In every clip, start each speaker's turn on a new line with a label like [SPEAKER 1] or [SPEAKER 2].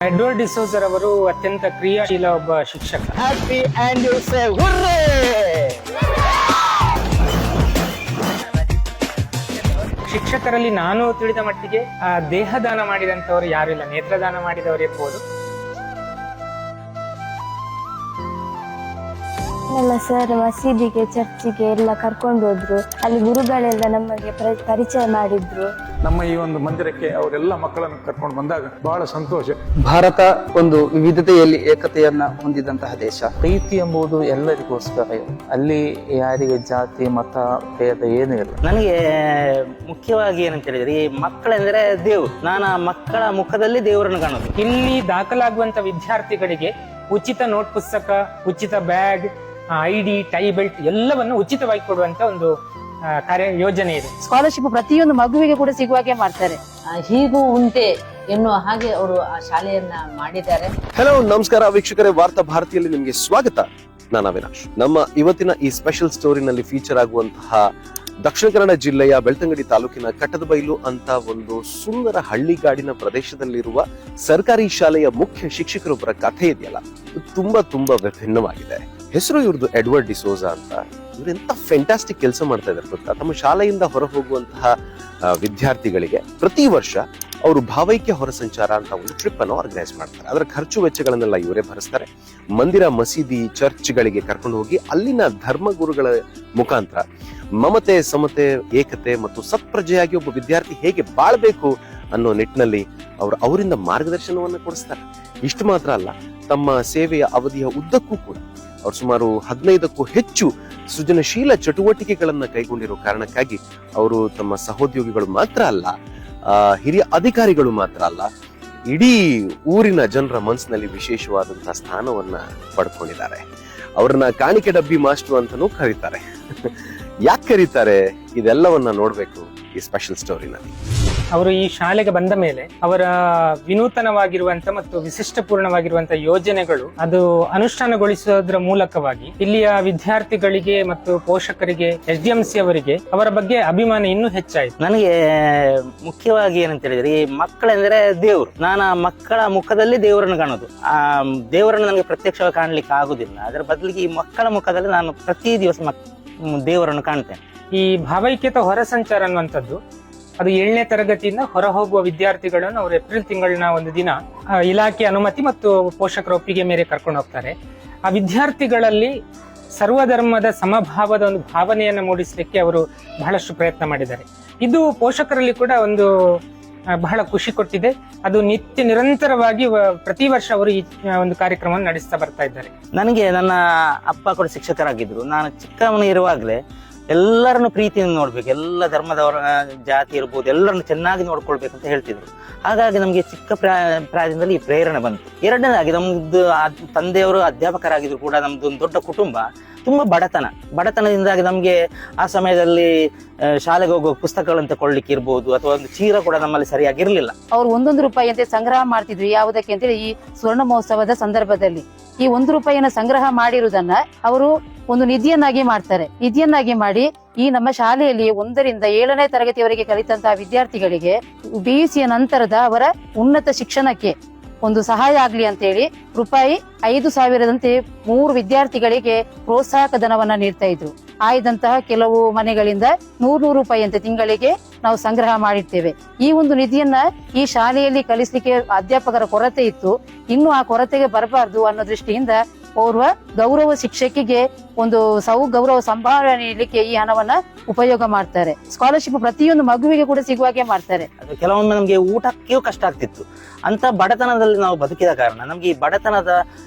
[SPEAKER 1] Edward ಡಿಸೋಜರ್ ಅವರು ಅತ್ಯಂತ ಕ್ರಿಯಾಶೀಲ ಒಬ್ಬ ಶಿಕ್ಷಕ.
[SPEAKER 2] Happy and you say hooray!
[SPEAKER 1] ಶಿಕ್ಷಕರಲ್ಲಿ ನಾನು ತಿಳಿದ ಮಟ್ಟಿಗೆ ದೇಹದಾನ ಮಾಡಿದಂತವರು ಯಾರು ಇಲ್ಲ. ನೇತ್ರದಾನ ಮಾಡಿದವರು ಇರ್ಬೋದು.
[SPEAKER 3] ಎಲ್ಲ ಸರ್ ಮಸೀದಿಗೆ ಚರ್ಚಿಗೆ ಎಲ್ಲ ಕರ್ಕೊಂಡು ಹೋದ್ರು. ಅಲ್ಲಿ ಗುರುಗಳೆಲ್ಲ ನಮಗೆ ಪರಿಚಯ ಮಾಡಿದ್ರು.
[SPEAKER 4] ನಮ್ಮ ಈ ಒಂದು ಮಂದಿರಕ್ಕೆ ಅವರೆಲ್ಲ ಮಕ್ಕಳನ್ನು ಕರ್ಕೊಂಡು ಬಂದಾಗ ಬಹಳ ಸಂತೋಷ.
[SPEAKER 5] ಭಾರತ ಒಂದು ವಿವಿಧತೆಯಲ್ಲಿ ಏಕತೆಯನ್ನ ಹೊಂದಿದಂತಹ ದೇಶ. ಪ್ರೀತಿ ಎಂಬುದು ಎಲ್ಲರಿಗೋಸ್ಕರ. ಅಲ್ಲಿ ಯಾರಿಗೆ ಜಾತಿ ಮತ ಭೇದ ಏನೂ ಇಲ್ಲ.
[SPEAKER 2] ನನಗೆ ಮುಖ್ಯವಾಗಿ ಏನಂತ ಹೇಳಿದ್ರೆ, ಈ ಮಕ್ಕಳೆಂದ್ರೆ ದೇವ್ರು. ನಾನು ಆ ಮಕ್ಕಳ ಮುಖದಲ್ಲಿ ದೇವರನ್ನು ಕಾಣೋದು.
[SPEAKER 1] ಇಲ್ಲಿ ದಾಖಲಾಗುವಂತ ವಿದ್ಯಾರ್ಥಿಗಳಿಗೆ ಉಚಿತ ನೋಟ್ ಪುಸ್ತಕ, ಉಚಿತ ಬ್ಯಾಗ್, ID, ಟೈ ಬೆಲ್ಟ್ ಎಲ್ಲವನ್ನು ಉಚಿತವಾಗಿ ಕೊಡುವಂತ ಒಂದು ಕಾರ್ಯ ಯೋಜನೆ ಇದೆ.
[SPEAKER 6] ಸ್ಕಾಲರ್ಶಿಪ್ ಪ್ರತಿಯೊಂದು ಮಗುವಿಗೆ ಕೂಡ ಸಿಗುವಾಗೆ ಮಾಡ್ತಾರೆ.
[SPEAKER 7] ಹೀಗೂ ಉಂಟೆ ಎನ್ನುವ ಹಾಗೆ ಅವರು ಆ ಶಾಲೆಯನ್ನ ಮಾಡಿದ್ದಾರೆ.
[SPEAKER 8] ಹಲೋ, ನಮಸ್ಕಾರ ವೀಕ್ಷಕರೇ, ವಾರ್ತಾ ಭಾರತಿಯಲ್ಲಿ ನಿಮಗೆ ಸ್ವಾಗತ. ನಾನು ಅವಿನಾಶ್. ನಮ್ಮ ಇವತ್ತಿನ ಈ ಸ್ಪೆಷಲ್ ಸ್ಟೋರಿನಲ್ಲಿ ಫೀಚರ್ ಆಗುವಂತಹ ದಕ್ಷಿಣ ಕನ್ನಡ ಜಿಲ್ಲೆಯ ಬೆಳ್ತಂಗಡಿ ತಾಲೂಕಿನ ಕಟ್ಟದಬೈಲು ಅಂತ ಒಂದು ಸುಂದರ ಹಳ್ಳಿಗಾಡಿನ ಪ್ರದೇಶದಲ್ಲಿರುವ ಸರ್ಕಾರಿ ಶಾಲೆಯ ಮುಖ್ಯ ಶಿಕ್ಷಕರೊಬ್ಬರ ಕಥೆ ಇದೆಯಲ್ಲ, ತುಂಬಾ ತುಂಬಾ ವಿಭಿನ್ನವಾಗಿದೆ. ಹೆಸರು ಇವ್ರದ್ದು ಎಡ್ವರ್ಡ್ ಡಿಸೋಜಾ ಅಂತ. ಇವ್ರು ಎಂತ ಫ್ಯಾಂಟಾಸ್ಟಿಕ್ ಕೆಲಸ ಮಾಡ್ತಾ ಇದ್ದಾರೆ ಗೊತ್ತಾ. ತಮ್ಮ ಶಾಲೆಯಿಂದ ಹೊರ ಹೋಗುವಂತಹ ವಿದ್ಯಾರ್ಥಿಗಳಿಗೆ ಪ್ರತಿ ವರ್ಷ ಅವರು ಭಾವೈಕ್ಯ ಹೊರ ಸಂಚಾರ ಅಂತ ಒಂದು ಟ್ರಿಪ್ ಅನ್ನು ಆರ್ಗನೈಸ್ ಮಾಡ್ತಾರೆ. ಅದರ ಖರ್ಚು ವೆಚ್ಚಗಳನ್ನೆಲ್ಲ ಇವರೇ ಭರಿಸ್ತಾರೆ. ಮಂದಿರ, ಮಸೀದಿ, ಚರ್ಚ್ಗಳಿಗೆ ಕರ್ಕೊಂಡು ಹೋಗಿ ಅಲ್ಲಿನ ಧರ್ಮಗುರುಗಳ ಮುಖಾಂತರ ಮಮತೆ, ಸಮತೆ, ಏಕತೆ ಮತ್ತು ಸತ್ಪ್ರಜೆಯಾಗಿ ಒಬ್ಬ ವಿದ್ಯಾರ್ಥಿ ಹೇಗೆ ಬಾಳ್ಬೇಕು ಅನ್ನೋ ನಿಟ್ಟಿನಲ್ಲಿ ಅವರಿಂದ ಮಾರ್ಗದರ್ಶನವನ್ನು ಕೊಡಿಸ್ತಾರೆ. ಇಷ್ಟು ಮಾತ್ರ ಅಲ್ಲ, ತಮ್ಮ ಸೇವೆಯ ಅವಧಿಯ ಉದ್ದಕ್ಕೂ ಕೂಡ ಅವ್ರು ಸುಮಾರು 15ಕ್ಕೂ ಹೆಚ್ಚು ಸೃಜನಶೀಲ ಚಟುವಟಿಕೆಗಳನ್ನ ಕೈಗೊಂಡಿರೋ ಕಾರಣಕ್ಕಾಗಿ ಅವರು ತಮ್ಮ ಸಹೋದ್ಯೋಗಿಗಳು ಮಾತ್ರ ಅಲ್ಲ, ಹಿರಿಯ ಅಧಿಕಾರಿಗಳು ಮಾತ್ರ ಅಲ್ಲ, ಇಡೀ ಊರಿನ ಜನರ ಮನಸ್ಸಿನಲ್ಲಿ ವಿಶೇಷವಾದಂತಹ ಸ್ಥಾನವನ್ನ ಪಡ್ಕೊಂಡಿದ್ದಾರೆ. ಅವ್ರನ್ನ ಕಾಣಿಕೆ ಡಬ್ಬಿ ಮಾಸ್ಟರ್ ಅಂತಾನೂ ಕರೀತಾರೆ. ಯಾಕೆ ಕರೀತಾರೆ, ಇದೆಲ್ಲವನ್ನ ನೋಡ್ಬೇಕು ಈ ಸ್ಪೆಷಲ್ ಸ್ಟೋರಿನಲ್ಲಿ.
[SPEAKER 1] ಅವರು ಈ ಶಾಲೆಗೆ ಬಂದ ಮೇಲೆ ಅವರ ವಿನೂತನವಾಗಿರುವಂತ ಮತ್ತು ವಿಶಿಷ್ಟಪೂರ್ಣವಾಗಿರುವಂತಹ ಯೋಜನೆಗಳು ಅದು ಅನುಷ್ಠಾನಗೊಳಿಸೋದ್ರ ಮೂಲಕವಾಗಿ ಇಲ್ಲಿಯ ವಿದ್ಯಾರ್ಥಿಗಳಿಗೆ ಮತ್ತು ಪೋಷಕರಿಗೆ, SDMC ಅವರಿಗೆ ಅವರ ಬಗ್ಗೆ ಅಭಿಮಾನ ಇನ್ನೂ ಹೆಚ್ಚಾಯಿತು.
[SPEAKER 2] ನನಗೆ ಮುಖ್ಯವಾಗಿ ಏನಂತ ಹೇಳಿದ್ರೆ, ಈ ಮಕ್ಕಳೆಂದ್ರೆ ದೇವ್ರು. ನಾನು ಆ ಮಕ್ಕಳ ಮುಖದಲ್ಲಿ ದೇವರನ್ನು ಕಾಣೋದು. ಆ ದೇವರನ್ನು ನನಗೆ ಪ್ರತ್ಯಕ್ಷವಾಗಿ ಕಾಣ್ಲಿಕ್ಕೆ ಆಗುದಿಲ್ಲ. ಅದರ ಬದಲಿಗೆ ಈ ಮಕ್ಕಳ ಮುಖದಲ್ಲಿ ನಾನು ಪ್ರತಿ ದಿವಸ ದೇವರನ್ನು ಕಾಣ್ತೇನೆ.
[SPEAKER 1] ಈ ಭಾವೈಕ್ಯತೆ ಹೊರ ಸಂಚಾರ ಅನ್ನುವಂಥದ್ದು ಅದು 7ನೇ ತರಗತಿಯಿಂದ ಹೊರ ಹೋಗುವ ವಿದ್ಯಾರ್ಥಿಗಳನ್ನು ಅವರು ಏಪ್ರಿಲ್ ತಿಂಗಳಿನ ಒಂದು ದಿನ ಇಲಾಖೆ ಅನುಮತಿ ಮತ್ತು ಪೋಷಕರ ಒಪ್ಪಿಗೆ ಮೇರೆ ಕರ್ಕೊಂಡು ಹೋಗ್ತಾರೆ. ಆ ವಿದ್ಯಾರ್ಥಿಗಳಲ್ಲಿ ಸರ್ವಧರ್ಮದ ಸಮಭಾವದ ಒಂದು ಭಾವನೆಯನ್ನು ಮೂಡಿಸಲಿಕ್ಕೆ ಅವರು ಬಹಳಷ್ಟು ಪ್ರಯತ್ನ ಮಾಡಿದ್ದಾರೆ. ಇದು ಪೋಷಕರಲ್ಲಿ ಕೂಡ ಒಂದು ಬಹಳ ಖುಷಿ ಕೊಟ್ಟಿದೆ. ಅದು ನಿರಂತರವಾಗಿ ಪ್ರತಿ ವರ್ಷ ಅವರು ಈ ಒಂದು ಕಾರ್ಯಕ್ರಮವನ್ನು ನಡೆಸ್ತಾ ಬರ್ತಾ ಇದ್ದಾರೆ.
[SPEAKER 2] ನನಗೆ ನನ್ನ ಅಪ್ಪ ಕೂಡ ಶಿಕ್ಷಕರಾಗಿದ್ರು. ನಾನು ಚಿಕ್ಕವನು ಇರುವಾಗಲೇ ಎಲ್ಲರನ್ನು ಪ್ರೀತಿಯಿಂದ ನೋಡ್ಬೇಕು, ಎಲ್ಲ ಧರ್ಮದವರ ಜಾತಿ ಇರ್ಬೋದು, ಎಲ್ಲರನ್ನು ಚೆನ್ನಾಗಿ ನೋಡ್ಕೊಳ್ಬೇಕು ಅಂತ ಹೇಳ್ತಿದ್ರು. ಹಾಗಾಗಿ ನಮ್ಗೆ ಚಿಕ್ಕ ಪ್ರಾಯದಿಂದಲೇ ಈ ಪ್ರೇರಣೆ ಬಂತು. ಎರಡನೇದಾಗಿ ನಮ್ದು ತಂದೆಯವರು ಅಧ್ಯಾಪಕರಾಗಿದ್ರು ಕೂಡ ನಮ್ದು ಒಂದು ದೊಡ್ಡ ಕುಟುಂಬ, ತುಂಬಾ ಬಡತನದಿಂದಾಗಿ ನಮ್ಗೆ ಆ ಸಮಯದಲ್ಲಿ ಶಾಲೆಗೆ ಹೋಗುವ ಪುಸ್ತಕಗಳಂತ ಕೊಳ್ಳಿಕ್ಕೆ ಇರ್ಬೋದು, ಅಥವಾ ಒಂದು ಚೀರ ಕೂಡ ನಮ್ಮಲ್ಲಿ ಸರಿಯಾಗಿರ್ಲಿಲ್ಲ.
[SPEAKER 6] ಅವ್ರು 1 ರೂಪಾಯಿ ಅಂತ ಸಂಗ್ರಹ ಮಾಡ್ತಿದ್ರು. ಯಾವುದಕ್ಕೆ ಅಂತೇಳಿ, ಈ ಸ್ವರ್ಣ ಮಹೋತ್ಸವದ ಸಂದರ್ಭದಲ್ಲಿ ಈ 1 ರೂಪಾಯಿನ ಸಂಗ್ರಹ ಮಾಡಿರುವುದನ್ನ ಅವರು ಒಂದು ನಿಧಿಯನ್ನಾಗಿ ಮಾಡ್ತಾರೆ. ನಿಧಿಯನ್ನಾಗಿ ಮಾಡಿ ಈ ನಮ್ಮ ಶಾಲೆಯಲ್ಲಿ 1ರಿಂದ 7ನೇ ತರಗತಿಯವರೆಗೆ ಕಲಿತಂತಹ ವಿದ್ಯಾರ್ಥಿಗಳಿಗೆ BSc ನಂತರದ ಅವರ ಉನ್ನತ ಶಿಕ್ಷಣಕ್ಕೆ ಒಂದು ಸಹಾಯ ಆಗ್ಲಿ ಅಂತ ಹೇಳಿ ರೂಪಾಯಿ 5,000ದಂತೆ 3 ವಿದ್ಯಾರ್ಥಿಗಳಿಗೆ ಪ್ರೋತ್ಸಾಹಕ ಧನವನ್ನ ನೀಡ್ತಾ ಇದ್ರು. ಆಯ್ದಂತಹ ಕೆಲವು ಮನೆಗಳಿಂದ 100 ರೂಪಾಯಿ ಅಂತ ತಿಂಗಳಿಗೆ ನಾವು ಸಂಗ್ರಹ ಮಾಡಿರ್ತೇವೆ. ಈ ಒಂದು ನಿಧಿಯನ್ನ ಈ ಶಾಲೆಯಲ್ಲಿ ಕಲಿಸ್ಲಿಕ್ಕೆ ಅಧ್ಯಾಪಕರ ಕೊರತೆ ಇತ್ತು. ಇನ್ನು ಆ ಕೊರತೆಗೆ ಬರಬಾರ್ದು ಅನ್ನೋ ದೃಷ್ಟಿಯಿಂದ ಓರ್ವ ಗೌರವ ಶಿಕ್ಷಕಿಗೆ ಒಂದು ಗೌರವ ಸಂಭಾವನೆ ನೀಡಲಿಕ್ಕೆ ಈ ಹಣವನ್ನ ಉಪಯೋಗ ಮಾಡ್ತಾರೆ. ಸ್ಕಾಲರ್ಶಿಪ್ ಪ್ರತಿಯೊಂದು ಮಗುವಿಗೆ ಕೂಡ ಸಿಗುವಾಗೆ ಮಾಡ್ತಾರೆ.
[SPEAKER 2] ಅದು ಕೆಲವೊಮ್ಮೆ ನಮ್ಗೆ ಊಟಕ್ಕೂ ಕಷ್ಟ ಆಗ್ತಿತ್ತು. ಅಂತ ಬಡತನದಲ್ಲಿ ನಾವು ಬದುಕಿದ ಕಾರಣ ನಮ್ಗೆ ಈ ಬಡತನದ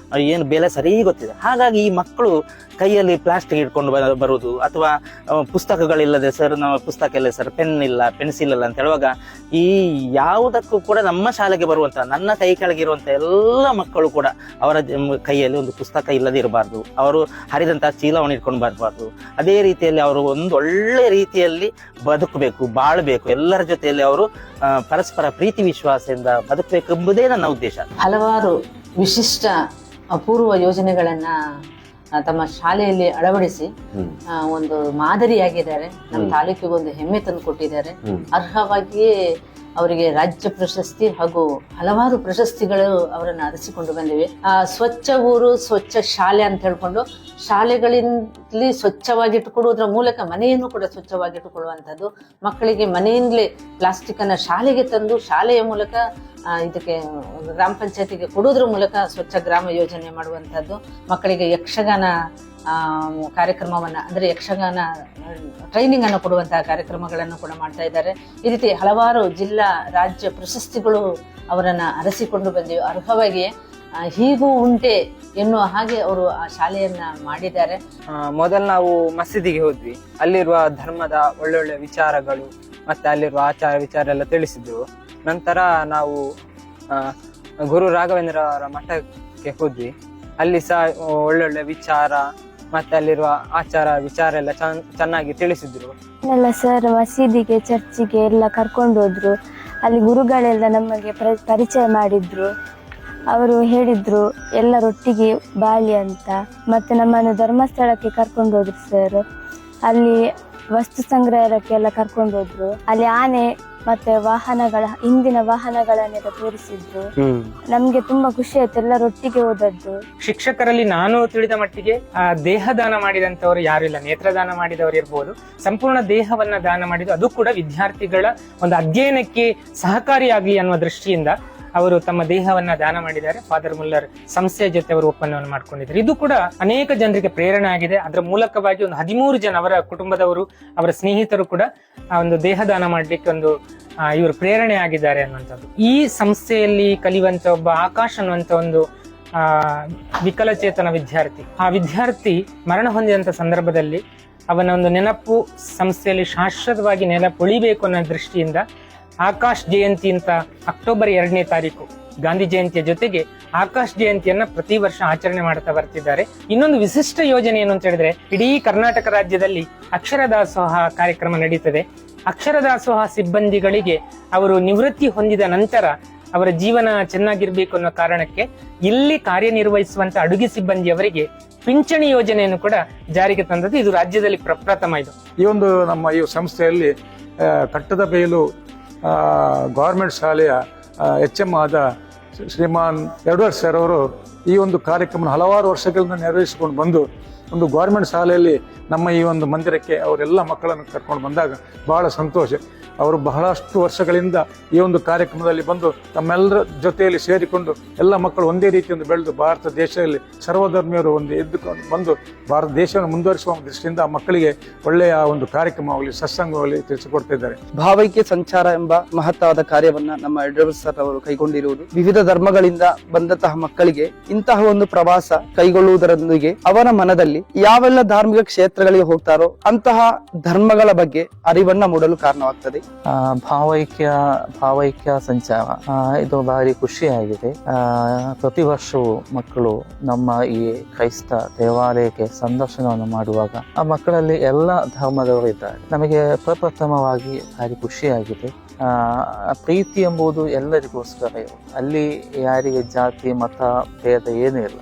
[SPEAKER 2] ಏನು ಬೆಲೆ ಸರಿ ಗೊತ್ತಿದೆ. ಹಾಗಾಗಿ ಈ ಮಕ್ಕಳು ಕೈಯಲ್ಲಿ ಪ್ಲಾಸ್ಟಿಕ್ ಇಟ್ಕೊಂಡು ಬರುವುದು, ಅಥವಾ ಪುಸ್ತಕಗಳಿಲ್ಲದೆ ಸರ್ ನಮ್ಮ ಪುಸ್ತಕ ಇಲ್ಲ ಸರ್, ಪೆನ್ ಇಲ್ಲ, ಪೆನ್ಸಿಲ್ ಇಲ್ಲ ಅಂತ ಹೇಳುವಾಗ, ಈ ಯಾವುದಕ್ಕೂ ಕೂಡ ನಮ್ಮ ಶಾಲೆಗೆ ಬರುವಂತ, ನನ್ನ ಕೈ ಕೆಳಗೆ ಇರುವಂತ ಎಲ್ಲ ಮಕ್ಕಳು ಕೂಡ ಅವರ ಕೈಯಲ್ಲಿ ಒಂದು ಪುಸ್ತಕ ಇಲ್ಲದೆ ಇರಬಾರ್ದು, ಅವರು ಹರಿದಂತಹ ಚೀಲವನ್ನು ಇಟ್ಕೊಂಡು ಬರಬಾರ್ದು. ಅದೇ ರೀತಿಯಲ್ಲಿ ಅವರು ಒಂದು ಒಳ್ಳೆ ರೀತಿಯಲ್ಲಿ ಬದುಕಬೇಕು, ಬಾಳ್ಬೇಕು, ಎಲ್ಲರ ಜೊತೆಯಲ್ಲಿ ಅವರು ಪರಸ್ಪರ ಪ್ರೀತಿ ವಿಶ್ವಾಸದಿಂದ ಬದುಕಬೇಕು ಎಂಬುದೇ ನನ್ನ ಉದ್ದೇಶ.
[SPEAKER 7] ಹಲವಾರು ವಿಶಿಷ್ಟ ಅಪೂರ್ವ ಯೋಜನೆಗಳನ್ನ ತಮ್ಮ ಶಾಲೆಯಲ್ಲಿ ಅಳವಡಿಸಿ ಒಂದು ಮಾದರಿಯಾಗಿದ್ದಾರೆ. ನಮ್ಮ ತಾಲೂಕಿಗೆ ಒಂದು ಹೆಮ್ಮೆ ತಂದು ಕೊಟ್ಟಿದ್ದಾರೆ. ಅರ್ಹವಾಗಿಯೇ ಅವರಿಗೆ ರಾಜ್ಯ ಪ್ರಶಸ್ತಿ ಹಾಗೂ ಹಲವಾರು ಪ್ರಶಸ್ತಿಗಳು ಅವರನ್ನ ಅರಸಿಕೊಂಡು ಬಂದಿವೆ. ಸ್ವಚ್ಛ ಊರು ಸ್ವಚ್ಛ ಶಾಲೆ ಅಂತ ಹೇಳ್ಕೊಂಡು ಶಾಲೆಗಳಲ್ಲಿ ಸ್ವಚ್ಛವಾಗಿಟ್ಟುಕೊಳ್ಳುವುದರ ಮೂಲಕ ಮನೆಯನ್ನು ಕೂಡ ಸ್ವಚ್ಛವಾಗಿಟ್ಟುಕೊಳ್ಳುವಂಥದ್ದು, ಮಕ್ಕಳಿಗೆ ಮನೆಯಿಂದಲೇ ಪ್ಲಾಸ್ಟಿಕ್ ಅನ್ನ ಶಾಲೆಗೆ ತಂದು ಶಾಲೆಯ ಮೂಲಕ ಇದಕ್ಕೆ ಗ್ರಾಮ ಪಂಚಾಯತಿಗೆ ಕೊಡುವುದರ ಮೂಲಕ ಸ್ವಚ್ಛ ಗ್ರಾಮ ಯೋಜನೆ ಮಾಡುವಂಥದ್ದು, ಮಕ್ಕಳಿಗೆ ಯಕ್ಷಗಾನ ಕಾರ್ಯಕ್ರಮವನ್ನ ಅಂದ್ರೆ ಯಕ್ಷಗಾನ ಟ್ರೈನಿಂಗ್ ಅನ್ನು ಕೊಡುವಂತಹ ಕಾರ್ಯಕ್ರಮಗಳನ್ನು ಕೂಡ ಮಾಡ್ತಾ ಇದ್ದಾರೆ. ಈ ರೀತಿ ಹಲವಾರು ಜಿಲ್ಲಾ ರಾಜ್ಯ ಪ್ರಶಸ್ತಿಗಳು ಅವರನ್ನ ಅರಸಿಕೊಂಡು ಬಂದಿವೆ. ಅರ್ಹವಾಗಿ ಹೀಗೂ ಉಂಟೆ ಎನ್ನುವ ಹಾಗೆ ಅವರು ಆ ಶಾಲೆಯನ್ನ ಮಾಡಿದ್ದಾರೆ.
[SPEAKER 9] ಮೊದಲು ನಾವು ಮಸೀದಿಗೆ ಹೋದ್ವಿ, ಅಲ್ಲಿರುವ ಧರ್ಮದ ಒಳ್ಳೊಳ್ಳೆ ವಿಚಾರಗಳು ಮತ್ತೆ ಅಲ್ಲಿರುವ ಆಚಾರ ವಿಚಾರ ಎಲ್ಲ ತಿಳಿಸಿದ್ರು. ನಂತರ ನಾವು ಗುರು ರಾಘವೇಂದ್ರ ಅವರ ಮಠಕ್ಕೆ ಹೋದ್ವಿ, ಅಲ್ಲಿ ಸಹ ಒಳ್ಳೊಳ್ಳೆ ವಿಚಾರ ಮತ್ತೆ ಅಲ್ಲಿರುವ ಆಚಾರ ವಿಚಾರ ಎಲ್ಲ ಚೆನ್ನಾಗಿ ತಿಳಿಸಿದ್ರು.
[SPEAKER 3] ಎಲ್ಲ ಸರ್ ಮಸೀದಿಗೆ ಚರ್ಚಿಗೆ ಎಲ್ಲ ಕರ್ಕೊಂಡು ಹೋದ್ರು. ಅಲ್ಲಿ ಗುರುಗಳೆಲ್ಲ ನಮಗೆ ಪರಿಚಯ ಮಾಡಿದ್ರು. ಅವರು ಹೇಳಿದ್ರು ಎಲ್ಲರೊಟ್ಟಿಗೆ ಬಾಳಿ ಅಂತ. ಮತ್ತೆ ನಮ್ಮನ್ನು ಧರ್ಮಸ್ಥಳಕ್ಕೆ ಕರ್ಕೊಂಡು ಹೋದ್ರು ಸರ್. ಅಲ್ಲಿ ವಸ್ತು ಸಂಗ್ರಹಾಲಯಕ್ಕೆಲ್ಲ ಕರ್ಕೊಂಡು ಹೋದ್ರು. ಅಲ್ಲಿ ಆನೆ ಮತ್ತೆ ಹಿಂದಿನ ವಾಹನಗಳನ್ನೆಲ್ಲ ತೋರಿಸಿದ್ರು. ನಮ್ಗೆ ತುಂಬಾ ಖುಷಿ ಆಯ್ತು ಎಲ್ಲರೊಟ್ಟಿಗೆ ಹೋದದ್ದು.
[SPEAKER 1] ಶಿಕ್ಷಕರಲ್ಲಿ ನಾನು ತಿಳಿದ ಮಟ್ಟಿಗೆ ದೇಹದಾನ ಮಾಡಿದಂತವರು ಯಾರು ಇಲ್ಲ. ನೇತ್ರದಾನ ಮಾಡಿದವರು ಇರ್ಬೋದು, ಸಂಪೂರ್ಣ ದೇಹವನ್ನ ದಾನ ಮಾಡಿದ್ದು ಅದು ಕೂಡ ವಿದ್ಯಾರ್ಥಿಗಳ ಒಂದು ಅಧ್ಯಯನಕ್ಕೆ ಸಹಕಾರಿಯಾಗಲಿ ಅನ್ನುವ ದೃಷ್ಟಿಯಿಂದ ಅವರು ತಮ್ಮ ದೇಹವನ್ನ ದಾನ ಮಾಡಿದ್ದಾರೆ. ಫಾದರ್ ಮುಲ್ಲರ್ ಸಂಸ್ಥೆಯ ಜೊತೆ ಅವರು ಒಪ್ಪಂದವನ್ನು ಮಾಡ್ಕೊಂಡಿದ್ದಾರೆ. ಇದು ಕೂಡ ಅನೇಕ ಜನರಿಗೆ ಪ್ರೇರಣೆ ಆಗಿದೆ. ಅದರ ಮೂಲಕವಾಗಿ ಒಂದು 13 ಜನ ಅವರ ಕುಟುಂಬದವರು, ಅವರ ಸ್ನೇಹಿತರು ಕೂಡ ಒಂದು ದೇಹದಾನ ಮಾಡ್ಲಿಕ್ಕೆ ಇವರು ಪ್ರೇರಣೆ ಆಗಿದ್ದಾರೆ ಅನ್ನುವಂಥದ್ದು. ಈ ಸಂಸ್ಥೆಯಲ್ಲಿ ಕಲಿಯುವಂತ ಒಬ್ಬ ಆಕಾಶ್ ಅನ್ನುವಂತ ಒಂದು ವಿಕಲಚೇತನ ವಿದ್ಯಾರ್ಥಿ, ಆ ವಿದ್ಯಾರ್ಥಿ ಮರಣ ಹೊಂದಿದಂತ ಸಂದರ್ಭದಲ್ಲಿ ಅವನ ಒಂದು ನೆನಪು ಸಂಸ್ಥೆಯಲ್ಲಿ ಶಾಶ್ವತವಾಗಿ ನೆನಪುಳಿಬೇಕು ಅನ್ನೋ ದೃಷ್ಟಿಯಿಂದ ಆಕಾಶ್ ಜಯಂತಿ ಅಂತ ಅಕ್ಟೋಬರ್ 2ನೇ ತಾರೀಕು ಗಾಂಧಿ ಜಯಂತಿಯ ಜೊತೆಗೆ ಆಕಾಶ್ ಜಯಂತಿಯನ್ನ ಪ್ರತಿ ವರ್ಷ ಆಚರಣೆ ಮಾಡ್ತಾ ಬರ್ತಿದ್ದಾರೆ. ಇನ್ನೊಂದು ವಿಶಿಷ್ಟ ಯೋಜನೆ ಏನು ಅಂತ ಹೇಳಿದ್ರೆ, ಇಡೀ ಕರ್ನಾಟಕ ರಾಜ್ಯದಲ್ಲಿ ಅಕ್ಷರ ದಾಸೋಹ ಕಾರ್ಯಕ್ರಮ ನಡೀತದೆ. ಅಕ್ಷರ ದಾಸೋಹ ಸಿಬ್ಬಂದಿಗಳಿಗೆ ಅವರು ನಿವೃತ್ತಿ ಹೊಂದಿದ ನಂತರ ಅವರ ಜೀವನ ಚೆನ್ನಾಗಿರ್ಬೇಕು ಅನ್ನೋ ಕಾರಣಕ್ಕೆ ಇಲ್ಲಿ ಕಾರ್ಯನಿರ್ವಹಿಸುವಂತ ಅಡುಗೆ ಸಿಬ್ಬಂದಿಯವರಿಗೆ ಪಿಂಚಣಿ ಯೋಜನೆಯನ್ನು ಕೂಡ ಜಾರಿಗೆ ತಂದದ್ದು. ಇದು ರಾಜ್ಯದಲ್ಲಿ ಪ್ರಪ್ರಥಮ. ಇದು
[SPEAKER 4] ಈ ಒಂದು ನಮ್ಮ ಈ ಸಂಸ್ಥೆಯಲ್ಲಿ ಕಟ್ಟದ ಬೈಲು ಗವರ್ಮೆಂಟ್ ಶಾಲೆಯ HM ಆದ ಶ್ರೀಮಾನ್ ಎಡ್ವರ್ಡ್ ಸರ್ ಅವರು ಈ ಒಂದು ಕಾರ್ಯಕ್ರಮ ಹಲವಾರು ವರ್ಷಗಳಿಂದ ನಿರ್ವಹಿಸಿಕೊಂಡು ಬಂದು ಒಂದು ಗವರ್ಮೆಂಟ್ ಶಾಲೆಯಲ್ಲಿ ನಮ್ಮ ಈ ಒಂದು ಮಂದಿರಕ್ಕೆ ಅವರೆಲ್ಲ ಮಕ್ಕಳನ್ನು ಕರ್ಕೊಂಡು ಬಂದಾಗ ಬಹಳ ಸಂತೋಷ. ಅವರು ಬಹಳಷ್ಟು ವರ್ಷಗಳಿಂದ ಈ ಒಂದು ಕಾರ್ಯಕ್ರಮದಲ್ಲಿ ಬಂದು ನಮ್ಮೆಲ್ಲರ ಜೊತೆಯಲ್ಲಿ ಸೇರಿಕೊಂಡು ಎಲ್ಲ ಮಕ್ಕಳು ಒಂದೇ ರೀತಿಯಿಂದ ಬೆಳೆದು ಭಾರತ ದೇಶದಲ್ಲಿ ಸರ್ವಧರ್ಮೀಯರು ಒಂದು ಎದ್ದುಕೊಂಡು ಬಂದು ಭಾರತ ದೇಶವನ್ನು ಮುಂದುವರಿಸುವ ದೃಷ್ಟಿಯಿಂದ ಮಕ್ಕಳಿಗೆ ಒಳ್ಳೆಯ ಒಂದು ಕಾರ್ಯಕ್ರಮವಾಗಲಿ ಸತ್ಸಂಗವಾಗಲಿ ತಿಳಿಸಿಕೊಡ್ತಾ ಇದ್ದಾರೆ.
[SPEAKER 5] ಭಾವೈಕ್ಯ ಸಂಚಾರ ಎಂಬ ಮಹತ್ತಾದ ಕಾರ್ಯವನ್ನ ನಮ್ಮ ಎಡ್ವರ್ಡ್ ಸರ್ ಅವರು ಕೈಗೊಂಡಿರುವುದು ವಿವಿಧ ಧರ್ಮಗಳಿಂದ ಬಂದಂತಹ ಮಕ್ಕಳಿಗೆ ಇಂತಹ ಒಂದು ಪ್ರವಾಸ ಕೈಗೊಳ್ಳುವುದರೊಂದಿಗೆ ಅವರ ಮನದಲ್ಲಿ ಯಾವೆಲ್ಲ ಧಾರ್ಮಿಕ ಕ್ಷೇತ್ರಗಳಿಗೆ ಹೋಗ್ತಾರೋ ಅಂತಹ ಧರ್ಮಗಳ ಬಗ್ಗೆ ಅರಿವನ್ನ ಮೂಡಲು ಕಾರಣವಾಗ್ತದೆ. ಭಾವೈಕ್ಯ ಸಂಚಾರ ಇದು ಭಾರಿ ಖುಷಿಯಾಗಿದೆ. ಪ್ರತಿ ವರ್ಷವೂ ಮಕ್ಕಳು ನಮ್ಮ ಈ ಕ್ರೈಸ್ತ ದೇವಾಲಯಕ್ಕೆ ಸಂದರ್ಶನವನ್ನು ಮಾಡುವಾಗ ಆ ಮಕ್ಕಳಲ್ಲಿ ಎಲ್ಲ ಧರ್ಮದವರು ಇದ್ದಾರೆ. ನಮಗೆ ಪ್ರಪ್ರಥಮವಾಗಿ ಭಾರಿ ಖುಷಿಯಾಗಿದೆ. ಪ್ರೀತಿ ಎಂಬುದು ಎಲ್ಲರಿಗೋಸ್ಕರ. ಅಲ್ಲಿ ಯಾರಿಗೆ ಜಾತಿ ಮತ ಭೇದ ಏನೂ ಇಲ್ಲ.